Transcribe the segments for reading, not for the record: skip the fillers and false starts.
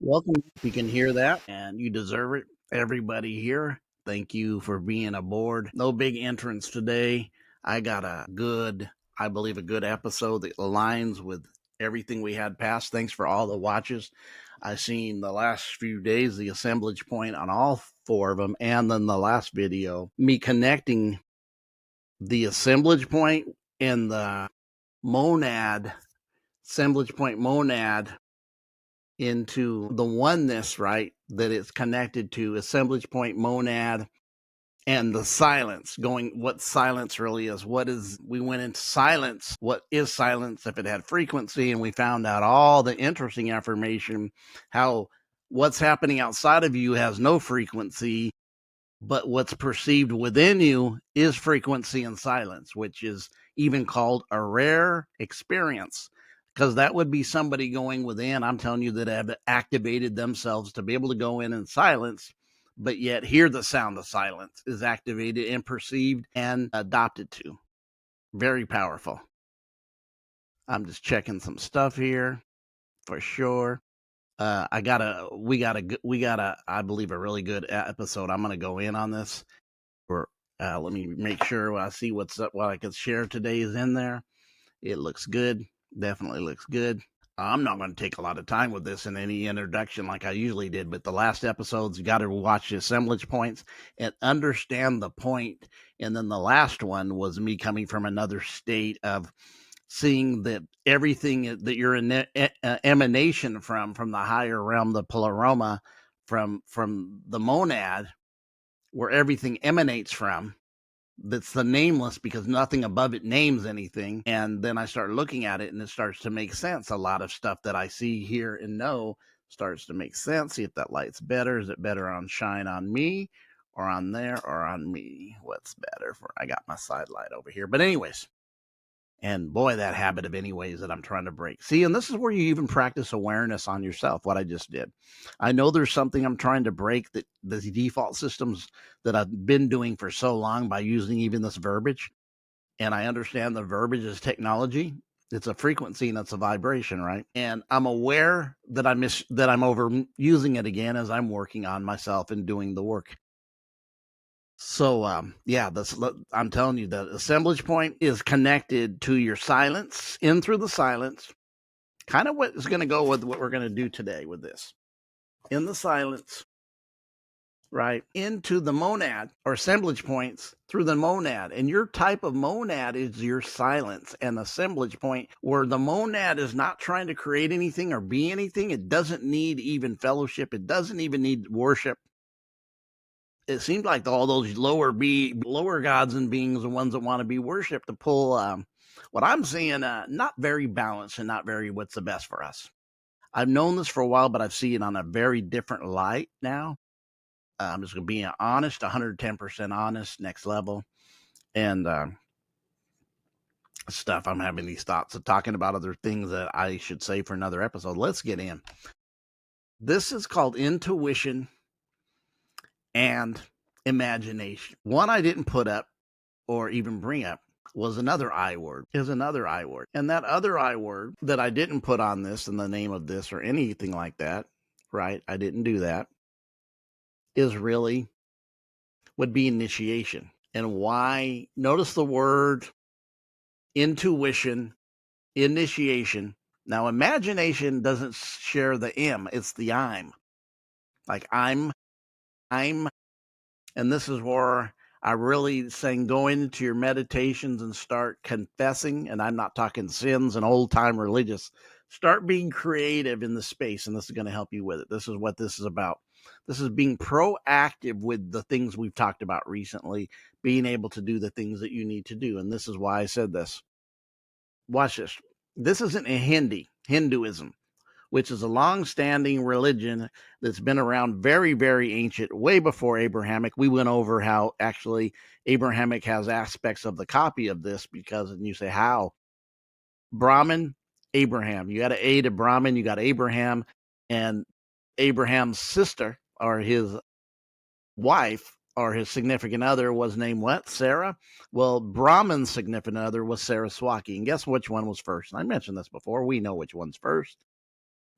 Welcome. You can hear that, and you deserve it. Everybody here, thank you for being aboard. No big entrance today. I got I believe, a good episode that aligns with everything we had past. Thanks for all the watches. I seen the last few days the assemblage point on all four of them, and then the last video, me connecting the assemblage point and the monad, assemblage point monad into the oneness, right? That it's connected to assemblage point monad and the silence, going what silence really is. We went into silence. What is silence if it had frequency? And we found out all the interesting information, how what's happening outside of you has no frequency, but what's perceived within you is frequency and silence, which is even called a rare experience, because that would be somebody going within, I'm telling you, that have activated themselves to be able to go in silence, but yet hear the sound of silence is activated and perceived and adopted to. Very powerful. I'm just checking some stuff here for sure. We got a, I believe, a really good episode. I'm going to go in on this. Let me make sure I see what I can share today is in there. It looks good. Definitely looks good. I'm not going to take a lot of time with this in any introduction like I usually did, but the last episodes, you got to watch the assemblage points and understand the point. And then the last one was me coming from another state of seeing that everything that you're an emanation from the higher realm, the pleroma, from the monad, where everything emanates from, that's the nameless, because nothing above it names anything. And then I start looking at it and it starts to make sense. A lot of stuff that I see, hear, and know starts to make sense. See if that light's better. Is it better on shine on me or on there or on me? What's better for, I got my side light over here. But anyways, and boy, that habit of anyways that I'm trying to break. See, and this is where you even practice awareness on yourself, what I just did. I know there's something I'm trying to break, that the default systems that I've been doing for so long by using even this verbiage. And I understand the verbiage is technology. It's a frequency and it's a vibration, right? And I'm aware that I'm overusing it again as I'm working on myself and doing the work. So, yeah, I'm telling you, the assemblage point is connected to your silence, in through the silence. Kind of what is going to go with what we're going to do today with this. In the silence, right, into the monad, or assemblage points through the monad. And your type of monad is your silence and assemblage point, where the monad is not trying to create anything or be anything. It doesn't need even fellowship. It doesn't even need worship. It seems like all those lower gods and beings, the ones that want to be worshipped, to pull what I'm seeing, not very balanced and not very what's the best for us. I've known this for a while, but I've seen it on a very different light now. I'm just going to be honest, 110% honest, next level. And stuff, I'm having these thoughts of talking about other things that I should say for another episode. Let's get in. This is called intuition and imagination. One I didn't put up or even bring up was another I word, is another I word. And that other I word that I didn't put on this in the name of this or anything like that, right? I didn't do that, is really would be initiation. And why? Notice the word intuition, initiation. Now, imagination doesn't share the M, it's the I'm. Like I'm, and this is where I really saying go into your meditations and start confessing. And I'm not talking sins and old time religious. Start being creative in the space, and this is going to help you with it. This is what this is about. This is being proactive with the things we've talked about recently, being able to do the things that you need to do. And this is why I said this. Watch this. This isn't a Hinduism, which is a long-standing religion that's been around very, very ancient, way before Abrahamic. We went over how actually Abrahamic has aspects of the copy of this, because, and you say, how? Brahman, Abraham. You got an A to Brahman, you got Abraham, and Abraham's sister, or his wife, or his significant other, was named what? Sarah? Well, Brahman's significant other was Saraswati. And guess which one was first? And I mentioned this before. We know which one's first.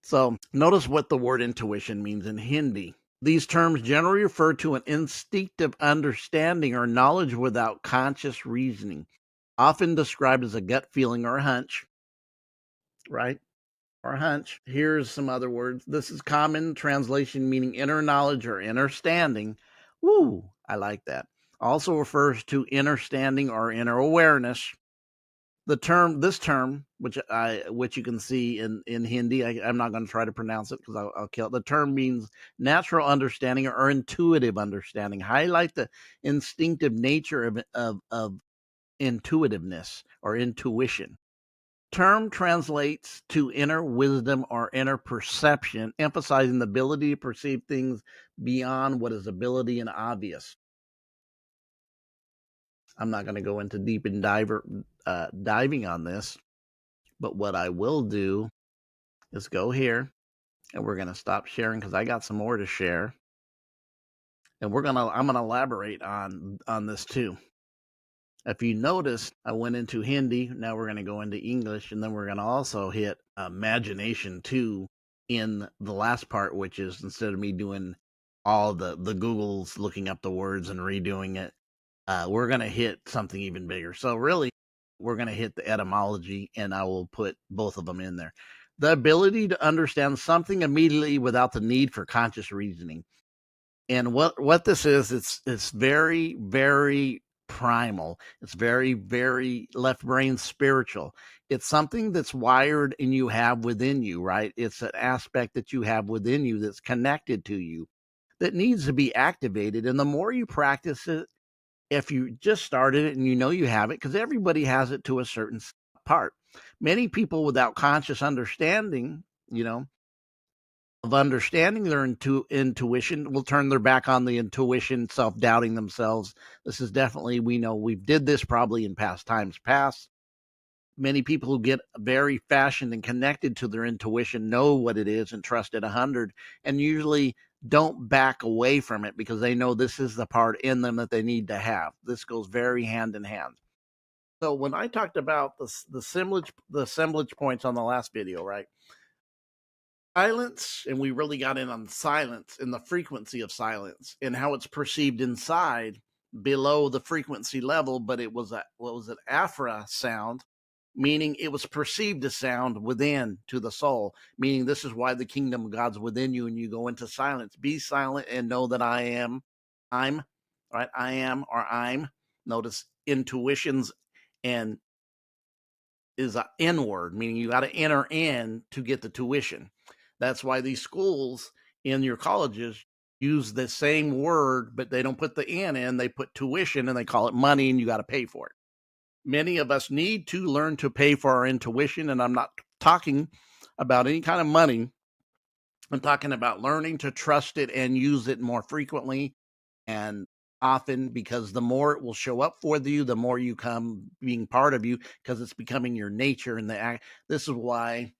So notice what the word intuition means in Hindi. These terms generally refer to an instinctive understanding or knowledge without conscious reasoning, often described as a gut feeling or a hunch, right? Or a hunch. Here's some other words. This is common translation meaning inner knowledge or inner standing. Woo, I like that. Also refers to inner standing or inner awareness. This term, which you can see in Hindi, I'm not going to try to pronounce it because I'll kill it. The term means natural understanding or intuitive understanding. Highlight the instinctive nature of intuitiveness or intuition. Term translates to inner wisdom or inner perception, emphasizing the ability to perceive things beyond what is ability and obvious. I'm not going to go into deep and diving on this, but what I will do is go here and we're going to stop sharing because I got some more to share, and I'm going to elaborate on this too. If you notice, I went into Hindi. Now we're going to go into English, and then we're going to also hit imagination too in the last part, which is instead of me doing all the Googles looking up the words and redoing it, we're going to hit something even bigger. So really, we're going to hit the etymology, and I will put both of them in there. The ability to understand something immediately without the need for conscious reasoning. And what this is, it's very, very primal. It's very, very left brain spiritual. It's something that's wired and you have within you, right? It's an aspect that you have within you that's connected to you that needs to be activated. And the more you practice it, if you just started it and you know you have it, because everybody has it to a certain part. Many people without conscious understanding, of understanding their intuition will turn their back on the intuition, self-doubting themselves. This is definitely, we know we've did this probably in times past. Many people who get very fashioned and connected to their intuition know what it is and trust it 100, and usually don't back away from it because they know this is the part in them that they need to have. This goes very hand in hand. So when I talked about the assemblage points on the last video, right? Silence, and we really got in on silence and the frequency of silence and how it's perceived inside below the frequency level, but it was an afra sound, meaning it was perceived as sound within to the soul, meaning this is why the kingdom of God's within you, and you go into silence. Be silent and know that I'm, right? I am or I'm. Notice intuitions and is an inward, meaning you got to enter in to get the tuition. That's why these schools in your colleges use the same word, but they don't put the in, they put tuition and they call it money, and you got to pay for it. Many of us need to learn to pay for our intuition, and I'm not talking about any kind of money. I'm talking about learning to trust it and use it more frequently and often, because the more it will show up for you, the more you come being part of you, because it's becoming your nature. And this is why,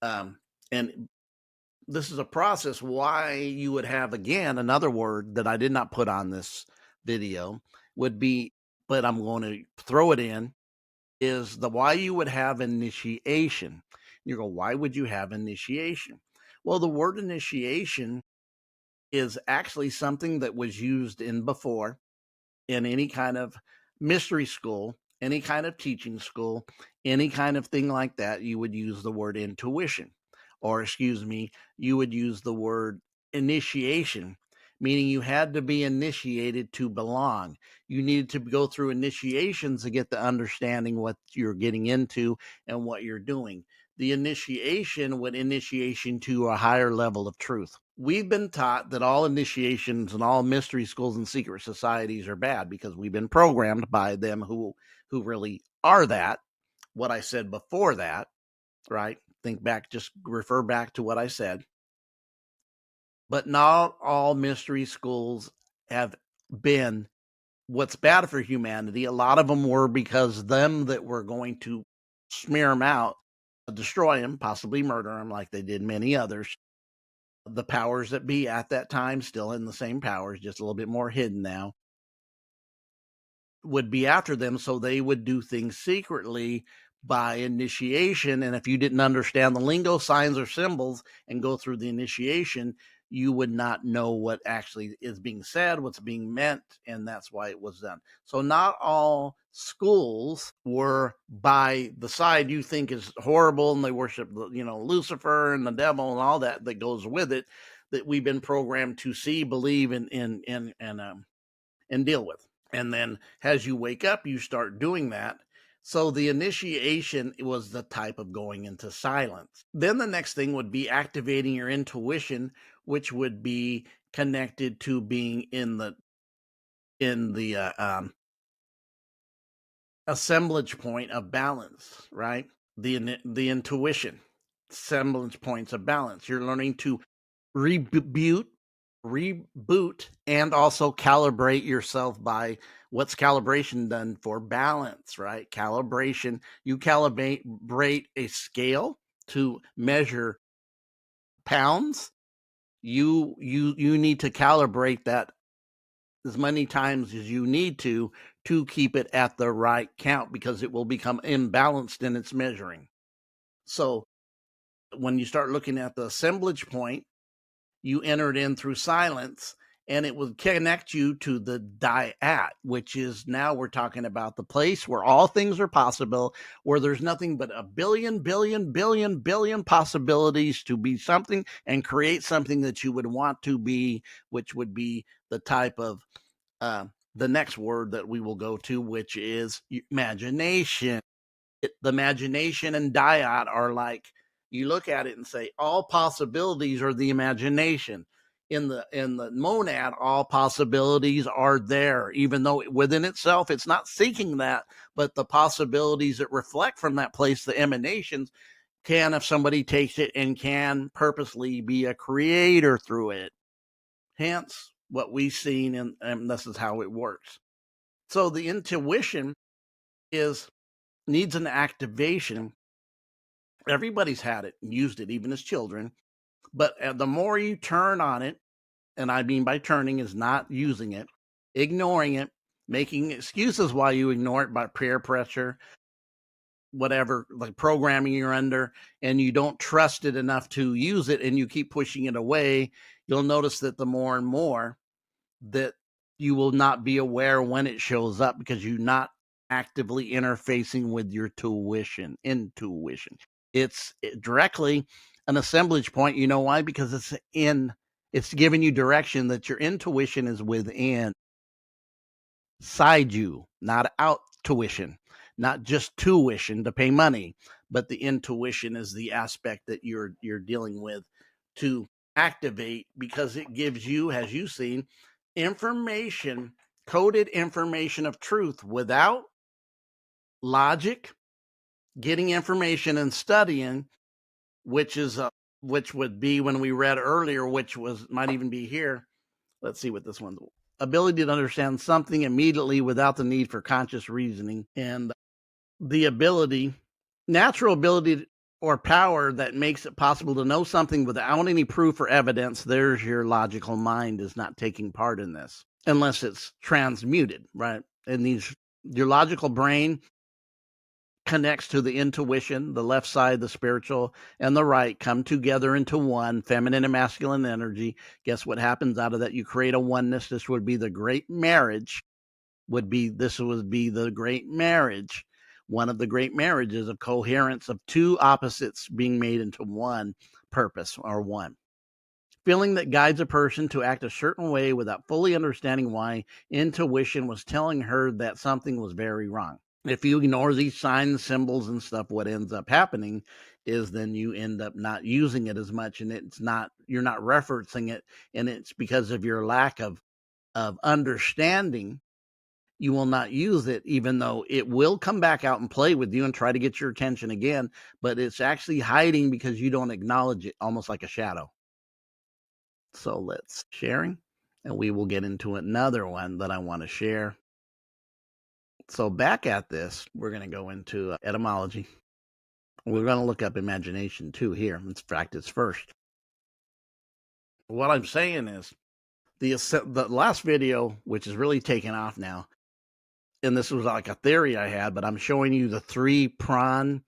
and this is a process why you would have, again, another word that I did not put on this video would be, but I'm going to throw it in, is the why you would have initiation. You go, why would you have initiation? Well, the word initiation is actually something that was used in before in any kind of mystery school, any kind of teaching school, any kind of thing like that. You would use the word intuition, or excuse me, you would use the word initiation, meaning you had to be initiated to belong. You needed to go through initiations to get the understanding what you're getting into and what you're doing. The initiation would initiation to a higher level of truth. We've been taught that all initiations and all mystery schools and secret societies are bad because we've been programmed by them who really are that. What I said before that, right? Think back, just refer back to what I said. But not all mystery schools have been what's bad for humanity. A lot of them were because them that were going to smear them out, destroy them, possibly murder them like they did many others. The powers that be at that time, still in the same powers, just a little bit more hidden now, would be after them, so they would do things secretly, by initiation. And if you didn't understand the lingo, signs, or symbols and go through the initiation, you would not know what actually is being said, what's being meant, and that's why it was done. So not all schools were by the side you think is horrible, and they worship, Lucifer and the devil and all that goes with it, that we've been programmed to see, believe, and deal with. And then as you wake up, you start doing that. So the initiation was the type of going into silence. Then the next thing would be activating your intuition, which would be connected to being in the assemblage point of balance, right? The intuition, semblance points of balance. You're learning to reboot, and also calibrate yourself by what's calibration done for? Balance, right? Calibration. You calibrate a scale to measure pounds. You need to calibrate that as many times as you need to keep it at the right count, because it will become imbalanced in its measuring. So when you start looking at the assemblage point, you entered in through silence, and it will connect you to the dyad, which is, now we're talking about the place where all things are possible, where there's nothing but a billion possibilities to be something and create something that you would want to be, which would be the type of the next word that we will go to, which is imagination. The imagination and dyad are like, you look at it and say all possibilities are the imagination. In the monad, all possibilities are there, even though within itself it's not seeking that, but the possibilities that reflect from that place, the emanations, can, if somebody takes it, and can purposely be a creator through it. Hence what we've seen, and this is how it works. So the intuition needs an activation. Everybody's had it and used it, even as children. But the more you turn on it, and I mean by turning is not using it, ignoring it, making excuses why you ignore it by peer pressure, whatever, like programming you're under, and you don't trust it enough to use it, and you keep pushing it away, you'll notice that the more and more that you will not be aware when it shows up, because you're not actively interfacing with your intuition. It's directly an assemblage point. You know why? Because it's giving you direction that your intuition is within side you, not out tuition, not just tuition to pay money, but the intuition is the aspect that you're dealing with to activate, because it gives you, as you've seen, information, coded information of truth without logic, getting information and studying, which would be when we read earlier, which might even be here. Let's see what this one's. Ability to understand something immediately without the need for conscious reasoning, and the natural ability or power that makes it possible to know something without any proof or evidence. There's your logical mind is not taking part in this unless it's transmuted, right? And your logical brain connects to the intuition, the left side, the spiritual, and the right come together into one, feminine and masculine energy. Guess what happens out of that? You create a oneness. This would be the great marriage. This would be the great marriage. One of the great marriages of coherence of two opposites being made into one purpose, or one feeling that guides a person to act a certain way without fully understanding why. Intuition was telling her that something was very wrong. If you ignore these signs, symbols, and stuff, what ends up happening is then you end up not using it as much, and you're not referencing it, and it's because of your lack of understanding. You will not use it, even though it will come back out and play with you and try to get your attention again, but it's actually hiding because you don't acknowledge it, almost like a shadow. So let's sharing, and we will get into another one that I want to share. So back at this, we're going to go into etymology. We're going to look up imagination too here. In fact, it's first. What I'm saying is the last video, which is really taking off now, and this was like a theory I had, but I'm showing you the 3-prong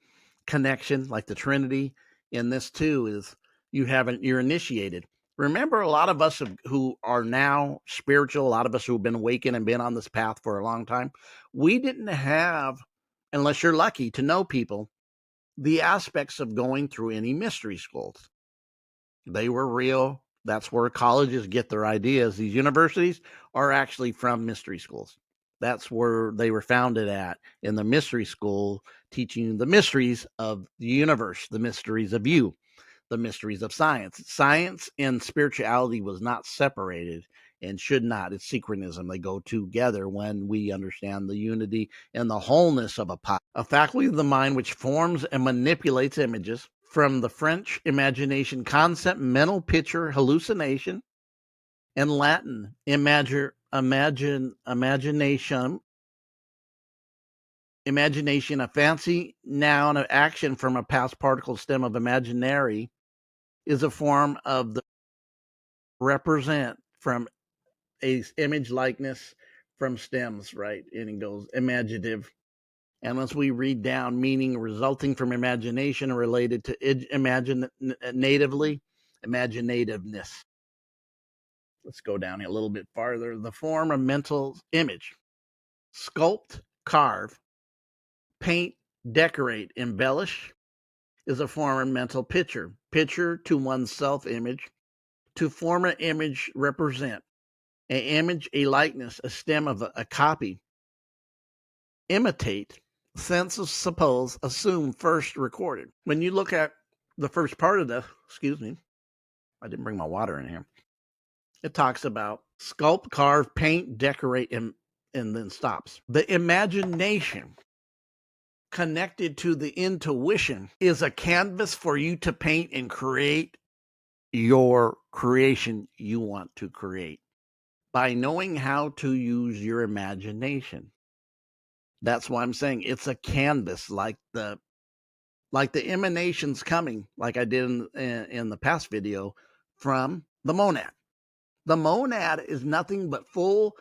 connection, like the Trinity. In this too is you're initiated. Remember, a lot of us who are now spiritual, a lot of us who have been awakened and been on this path for a long time, we didn't have, unless you're lucky to know people, the aspects of going through any mystery schools. They were real. That's where colleges get their ideas. These universities are actually from mystery schools. That's where they were founded at, in the mystery school, teaching the mysteries of the universe, the mysteries of you, the mysteries of science. Science and spirituality was not separated and should not. It's synchronism. They go together when we understand the unity and the wholeness of a faculty of the mind which forms and manipulates images. From the French imagination concept, mental picture, hallucination, and Latin imagination, a fancy noun of action from a past particle stem of imaginary, is a form of the represent from a image likeness from stems, right? And it goes imaginative. And once we read down, meaning resulting from imagination related to imaginativeness. Let's go down a little bit farther. The form of mental image. Sculpt, carve, paint, decorate, embellish is a form of mental picture. Picture to one's self-image. To form an image, represent. An image, a likeness, a stem of a copy. Imitate, sense of suppose, assume, first recorded. When you look at the first part of excuse me, I didn't bring my water in here. It talks about sculpt, carve, paint, decorate, and then stops. The imagination connected to the intuition is a canvas for you to paint and create your creation you want to create by knowing how to use your imagination. That's why I'm saying it's a canvas, like the emanations coming, like I did in the past video, from the monad. The monad is nothing but full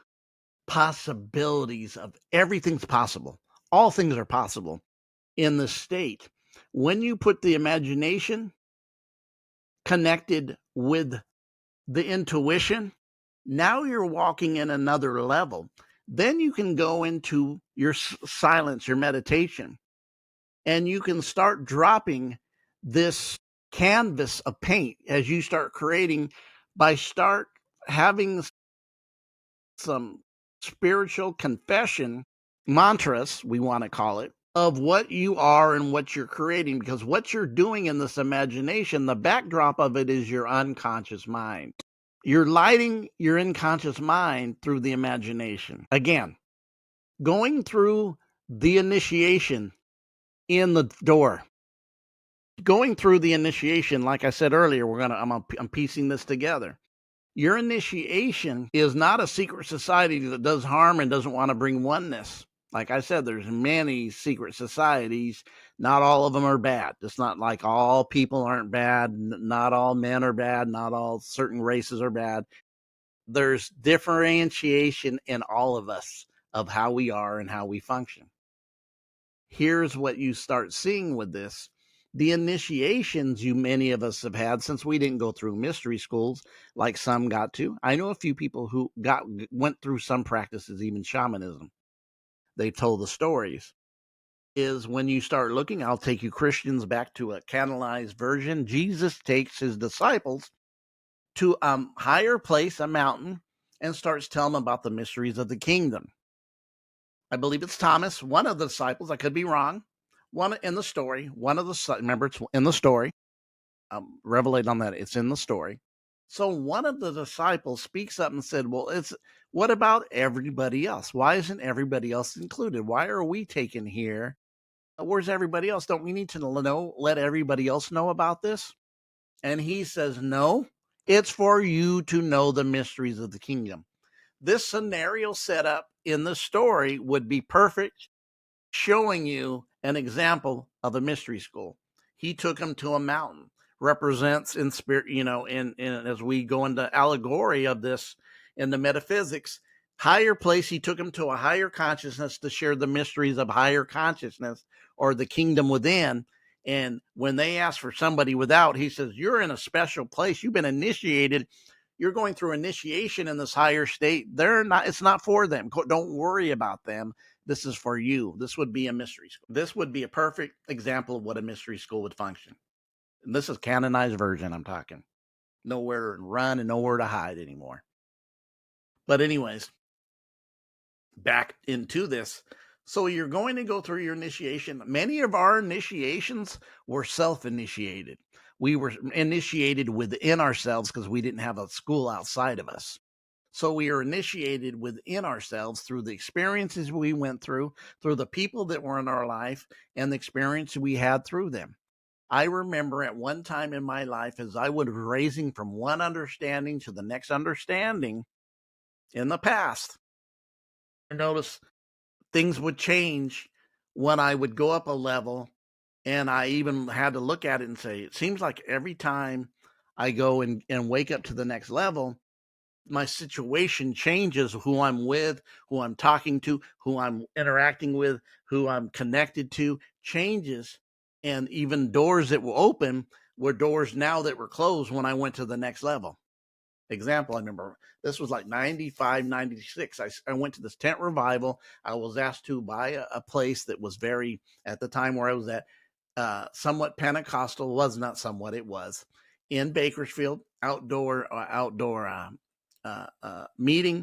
possibilities of everything's possible. All things are possible in the state. When you put the imagination connected with the intuition, now you're walking in another level. Then you can go into your silence, your meditation, and you can start dropping this canvas of paint as you start creating, by start having some spiritual confession mantras, we want to call it, of what you are and what you're creating. Because what you're doing in this imagination, the backdrop of it is your unconscious mind. You're lighting your unconscious mind through the imagination. Again, going through the initiation in the door. Going through the initiation, like I said earlier, I'm piecing this together. Your initiation is not a secret society that does harm and doesn't want to bring oneness. Like I said, there's many secret societies. Not all of them are bad. It's not like all people aren't bad. Not all men are bad. Not all certain races are bad. There's differentiation in all of us of how we are and how we function. Here's what you start seeing with this. The initiations many of us have had, since we didn't go through mystery schools like some got to. I know a few people who went through some practices, even shamanism. They told the stories. Is when you start looking, I'll take you Christians back to a canonized version. Jesus takes his disciples to a higher place, a mountain, and starts telling them about the mysteries of the kingdom. I believe it's Thomas, one of the disciples. I could be wrong. One in the story. Remember, it's in the story. Revelate on that. It's in the story. So one of the disciples speaks up and said, well, what about everybody else? Why isn't everybody else included? Why are we taken here? Where's everybody else? Don't we need to let everybody else know about this? And he says, no, it's for you to know the mysteries of the kingdom. This scenario set up in the story would be perfect, showing you an example of a mystery school. He took him to a mountain, represents in spirit, in as we go into allegory of this in the metaphysics, Higher place, he took them to a higher consciousness to share the mysteries of higher consciousness or the kingdom within. And when they ask for somebody without, he says, you're in a special place. You've been initiated. You're going through initiation in this higher state. They're not, it's not for them. Don't worry about them. This is for you. This would be a mystery school. This would be a perfect example of what a mystery school would function. And this is canonized version I'm talking. Nowhere to run and nowhere to hide anymore. But anyways, back into this. So you're going to go through your initiation. Many of our initiations were self-initiated. We were initiated within ourselves because we didn't have a school outside of us. So we are initiated within ourselves through the experiences we went through the people that were in our life, and the experience we had through them. I remember at one time in my life, as I was raising from one understanding to the next understanding in the past, I noticed things would change when I would go up a level. And I even had to look at it and say, it seems like every time I go and wake up to the next level, my situation changes. Who I'm with, who I'm talking to, who I'm interacting with, who I'm connected to changes. And even doors that were open were doors now that were closed when I went to the next level. Example, I remember this was like 95, 96. I went to this tent revival. I was asked to buy a place that was very, at the time where I was at, somewhat Pentecostal. Was not somewhat, it was in Bakersfield, outdoor meeting.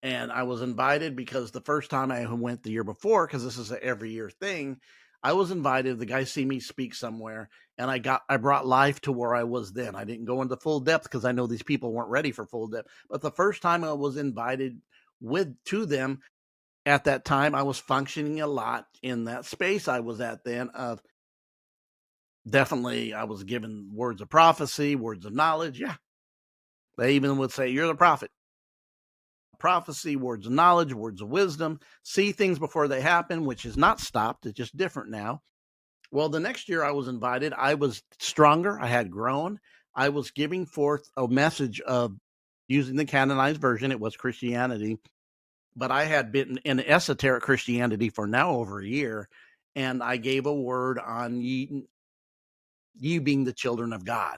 And I was invited because the first time I went the year before, because this is an every year thing, I was invited. The guy see me speak somewhere, and I brought life to where I was then. I didn't go into full depth because I know these people weren't ready for full depth. But the first time I was invited to them, at that time I was functioning a lot in that space I was at then. Of definitely, I was given words of prophecy, words of knowledge. Yeah, they even would say, "You're the prophet." Prophecy, words of knowledge, words of wisdom, see things before they happen, which is not stopped. It's just different now. Well, the next year I was invited. I was stronger. I had grown. I was giving forth a message of using the canonized version. It was Christianity, but I had been in esoteric Christianity for now over a year. And I gave a word on ye being the children of God.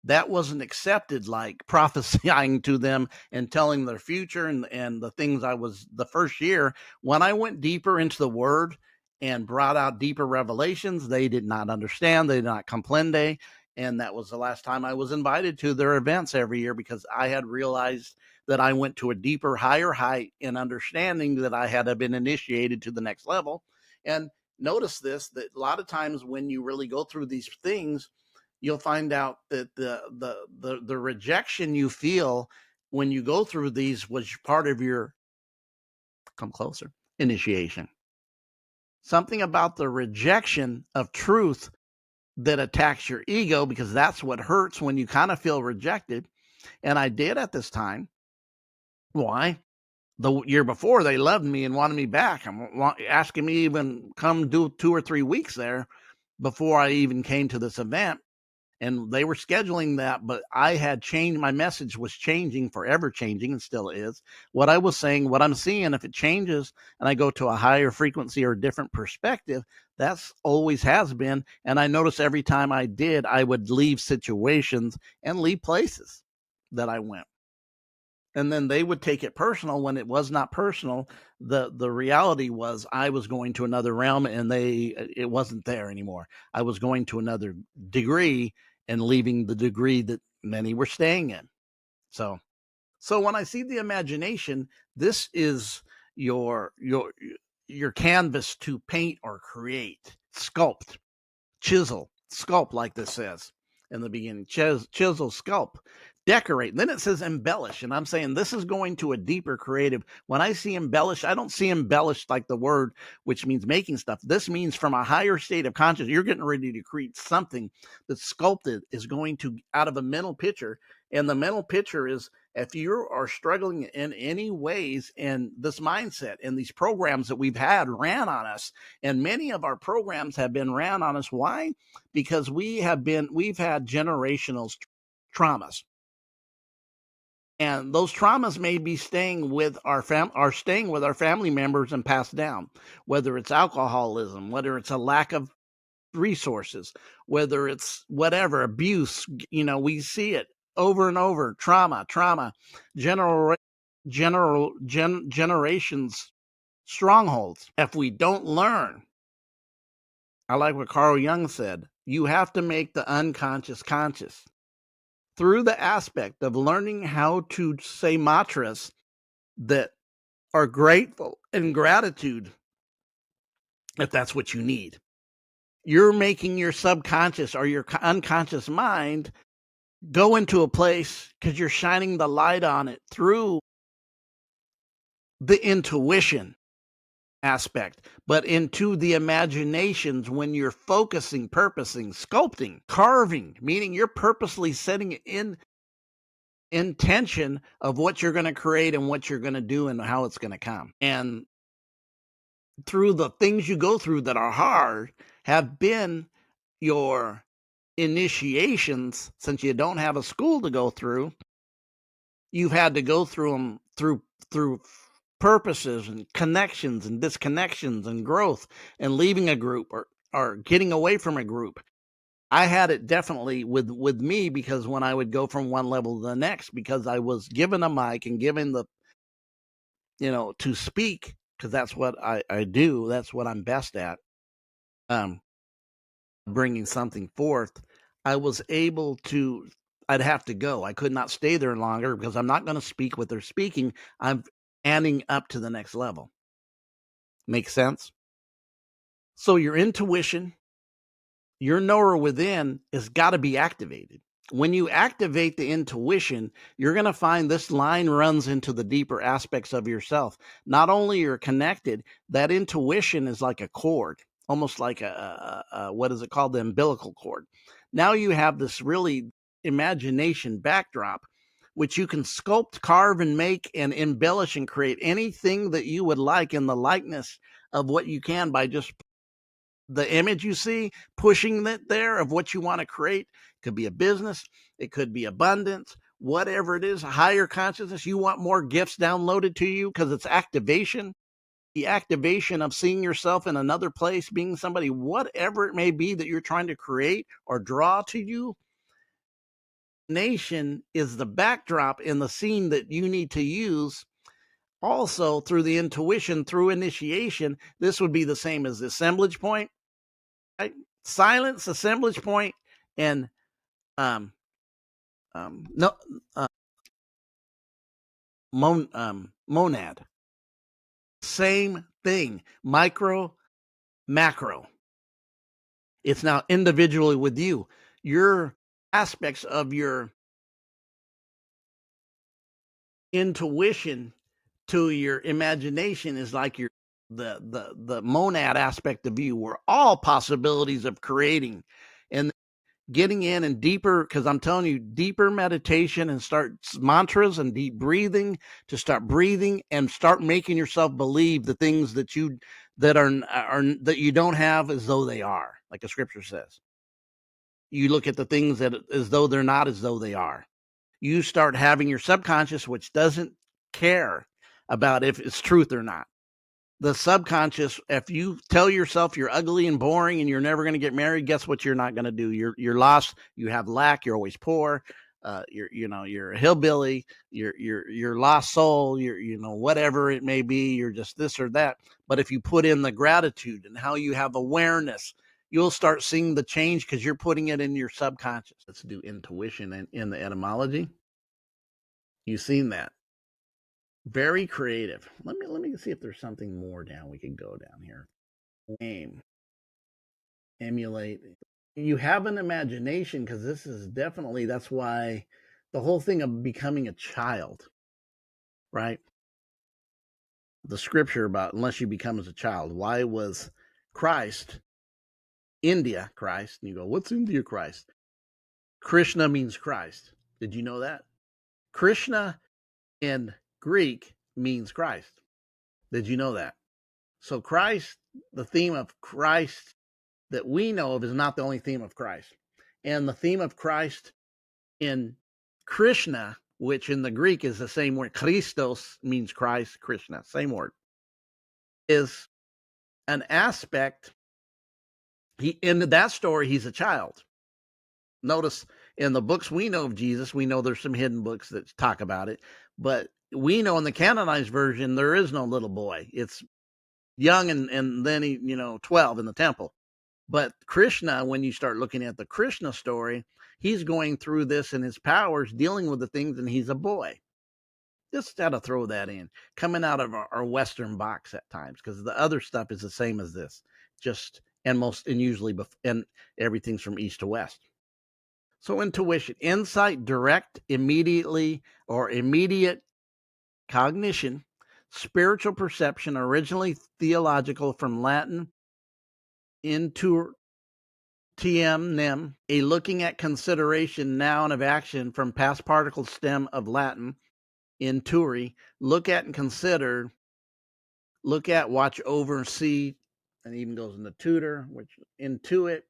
That wasn't accepted, like prophesying to them and telling their future and the things I was the first year. When I went deeper into the word and brought out deeper revelations, they did not understand. They did not comprende. And that was the last time I was invited to their events every year, because I had realized that I went to a deeper, higher height in understanding that I had been initiated to the next level. And notice this, that a lot of times when you really go through these things, you'll find out that the rejection you feel when you go through these was part of your, come closer, initiation. Something about the rejection of truth that attacks your ego, because that's what hurts when you kind of feel rejected. And I did at this time. Why? The year before, they loved me and wanted me back. I'm asking me even come do 2 or 3 weeks there before I even came to this event. And they were scheduling that, but I had changed. My message was changing, forever changing, and still is. What I was saying, what I'm seeing, if it changes and I go to a higher frequency or a different perspective, that's always has been. And I noticed every time I did, I would leave situations and leave places that I went. And then they would take it personal when it was not personal. The reality was I was going to another realm, and it wasn't there anymore. I was going to another degree and leaving the degree that many were staying in. So when I see the imagination, this is your canvas to paint or create, sculpt, chisel, sculpt, like this says in the beginning. Chisel, sculpt, decorate. And then it says embellish. And I'm saying this is going to a deeper creative. When I see embellish, I don't see embellish like the word, which means making stuff. This means from a higher state of consciousness, you're getting ready to create something that's sculpted, is going to out of a mental picture. And the mental picture is, if you are struggling in any ways in this mindset and these programs that we've had ran on us, and many of our programs have been ran on us. Why? Because we've had generational traumas. And those traumas may be staying with our family members and passed down, whether it's alcoholism, whether it's a lack of resources, whether it's whatever, abuse. We see it over and over. Trauma, generations, strongholds. If we don't learn, I like what Carl Jung said, you have to make the unconscious conscious through the aspect of learning how to say mantras that are grateful and gratitude, if that's what you need. You're making your subconscious or your unconscious mind go into a place because you're shining the light on it through the intuition aspect, but into the imaginations when you're focusing, purposing, sculpting, carving, meaning you're purposely setting in intention of what you're going to create and what you're going to do and how it's going to come. And through the things you go through that are hard have been your initiations. Since you don't have a school to go through, you've had to go through them through purposes and connections and disconnections and growth and leaving a group or getting away from a group. I had it definitely with me, because when I would go from one level to the next, because I was given a mic and given the, to speak, because that's what I do. That's what I'm best at. Bringing something forth, I was able to, I'd have to go. I could not stay there longer because I'm not going to speak what they're speaking. I'm adding up to the next level. Make sense? So your intuition, your knower within has got to be activated. When you activate the intuition, you're going to find this line runs into the deeper aspects of yourself. Not only you're connected, that intuition is like a cord, almost like what is it called? The umbilical cord. Now you have this really imagination backdrop, which you can sculpt, carve, and make and embellish and create anything that you would like in the likeness of what you can by just the image you see, pushing it there of what you want to create. It could be a business, it could be abundance, whatever it is, higher consciousness. You want more gifts downloaded to you because it's activation. The activation of seeing yourself in another place, being somebody, whatever it may be that you're trying to create or draw to you. Nation is the backdrop in the scene that you need to use. Also, through the intuition, through initiation, this would be the same as the assemblage point. Right? Silence, assemblage point, and monad. Same thing. Micro, macro. It's now individually with you. Your aspects of your intuition to your imagination is like the monad aspect of you, where all possibilities of creating and getting in and deeper, because I'm telling you, deeper meditation and start mantras and deep breathing, to start breathing and start making yourself believe the things that you that you don't have as though they are, like the scripture says. You look at the things that as though they're not as though they are. You start having your subconscious, which doesn't care about if it's truth or not. The subconscious, if you tell yourself you're ugly and boring and you're never going to get married, guess what you're not going to do? You're lost. You have lack. You're always poor. You're a hillbilly. You're lost soul. You're whatever it may be. You're just this or that. But if you put in the gratitude and how you have awareness, you'll start seeing the change because you're putting it in your subconscious. Let's do intuition in the etymology. You've seen that. Very creative. Let me see if there's something more down. We can go down here. Aim. Emulate. You have an imagination, because this is definitely, that's why the whole thing of becoming a child, right? The scripture about unless you become as a child. Why was Christ, India Christ? And you go, what's India Christ? Krishna means Christ. Did you know that? Krishna in Greek means Christ. Did you know that? So Christ, the theme of Christ that we know of, is not the only theme of Christ. And the theme of Christ in Krishna which in the Greek is the same word. Christos means Christ, Krishna, same word, is an aspect. In that story, he's a child. Notice in the books we know of Jesus, we know there's some hidden books that talk about it, but we know in the canonized version, there is no little boy. It's young and then he, 12 in the temple. But Krishna, when you start looking at the Krishna story, he's going through this in his powers, dealing with the things, and he's a boy. Just got to throw that in, coming out of our Western box at times, because the other stuff is the same as this, just and usually and everything's from east to west. So intuition, insight, direct, immediately, or immediate cognition, spiritual perception, originally theological from Latin, intur tm nem, a looking at consideration, noun of action from past particle stem of Latin, inturi, look at and consider, look at, watch over, see, and even goes into tutor, which intuit,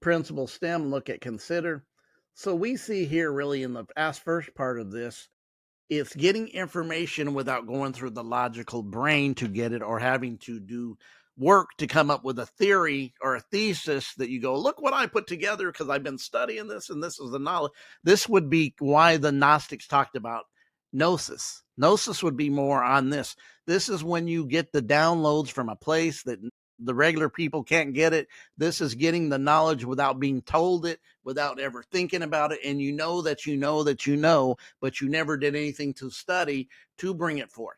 principal stem, look at, consider. So we see here really in the first part of this, it's getting information without going through the logical brain to get it, or having to do work to come up with a theory or a thesis that you go, look what I put together because I've been studying this and this is the knowledge. This would be why the Gnostics talked about gnosis. Gnosis would be more on this. This is when you get the downloads from a place that the regular people can't get it. This is getting the knowledge without being told it, without ever thinking about it. And you know that you know that you know, but you never did anything to study to bring it forth.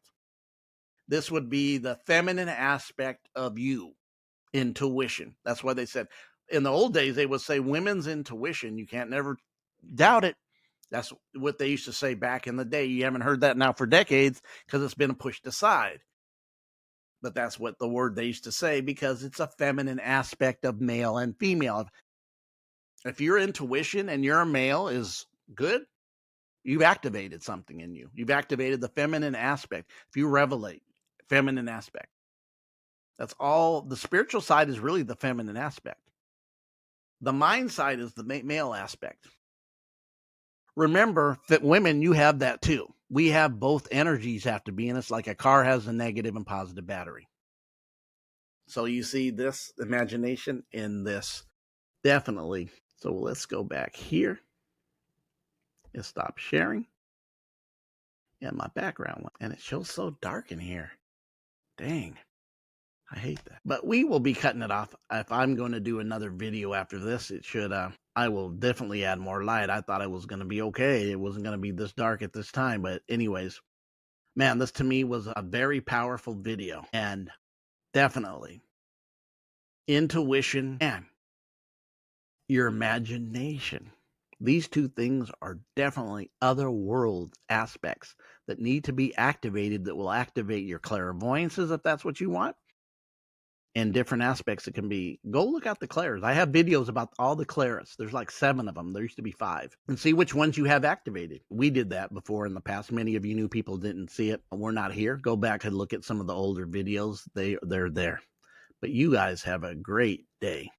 This would be the feminine aspect of you, intuition. That's why they said in the old days, they would say women's intuition. You can't never doubt it. That's what they used to say back in the day. You haven't heard that now for decades because it's been pushed aside. But that's what the word they used to say, because it's a feminine aspect of male and female. If your intuition and you're a male is good, you've activated something in you. You've activated the feminine aspect. If you revelate, feminine aspect. That's all. The spiritual side is really the feminine aspect. The mind side is the male aspect. Remember that women, you have that too. We have both energies have to be in us, like a car has a negative and positive battery. So you see this imagination in this, definitely. So let's go back here and stop sharing. And my background went, and it shows so dark in here. Dang. I hate that. But we will be cutting it off. If I'm going to do another video after this, it should, I will definitely add more light. I thought it was going to be okay. It wasn't going to be this dark at this time. But anyways, man, this to me was a very powerful video. And definitely intuition and your imagination. These two things are definitely other world aspects that need to be activated, that will activate your clairvoyances if that's what you want. And different aspects it can be. Go look at the clairs. I have videos about all the clairets. There's like 7 of them. There used to be 5. And see which ones you have activated. We did that before in the past. Many of you new people didn't see it. We're not here. Go back and look at some of the older videos. They're there. But you guys have a great day.